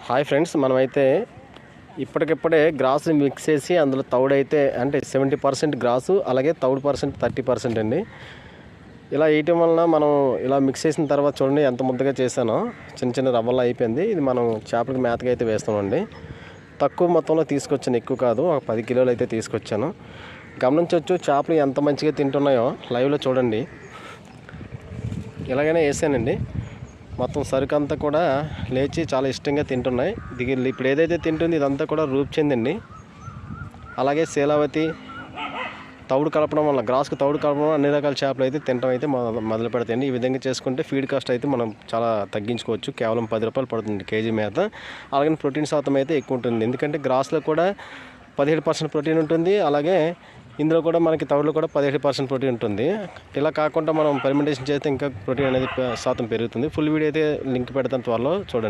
Hi friends, మనమైతే ఇప్పటికిప్పుడే gross mix చేసి అందులో తౌడైతే అంటే 70% గ్రాసు, అలాగే తౌడు పర్సెంట్ 30% అండి. ఇలా వేయటం వలన మనం ఇలా మిక్స్ చేసిన తర్వాత చూడండి ఎంత ముద్దగా చేశానో, చిన్న చిన్న రవ్వల్లో అయిపోయింది. ఇది మనం చేపలకి మేతగా అయితే వేస్తామండి. తక్కువ మొత్తంలో తీసుకొచ్చాను, ఎక్కువ కాదు, ఒక 10 కిలోలు అయితే తీసుకొచ్చాను. గమనించవచ్చు చేపలు ఎంత మంచిగా తింటున్నాయో. లైవ్లో చూడండి. ఇలాగైనా వేసానండి. మొత్తం సరుకు అంతా కూడా లేచి చాలా ఇష్టంగా తింటున్నాయి. ఇప్పుడు ఏదైతే తింటుంది ఇదంతా కూడా రూప్చందండి. అలాగే శీలావతి తౌడు కలపడం వల్ల, గ్రాస్కు తౌడు కలపడం వల్ల అన్ని రకాల చేపలు అయితే తినడం అయితే మొదలు పెడతాయండి. ఈ విధంగా చేసుకుంటే ఫీడ్ కాస్ట్ అయితే మనం చాలా తగ్గించుకోవచ్చు. కేవలం 10 రూపాయలు పడుతుంది కేజీ మేత. అలాగే ప్రోటీన్ శాతం అయితే ఎక్కువ ఉంటుంది, ఎందుకంటే గ్రాస్లో కూడా 17% ప్రోటీన్ ఉంటుంది. అలాగే ఇందులో కూడా మనకి తౌడులో కూడా 17% ప్రోటీన్ ఉంటుంది. ఇలా కాకుండా మనం ఫెర్మెంటేషన్ చేస్తే ఇంకా ప్రోటీన్ అనేది శాతం పెరుగుతుంది. ఫుల్ వీడియో అయితే లింక్ పెడతాను, త్వరలో చూడండి.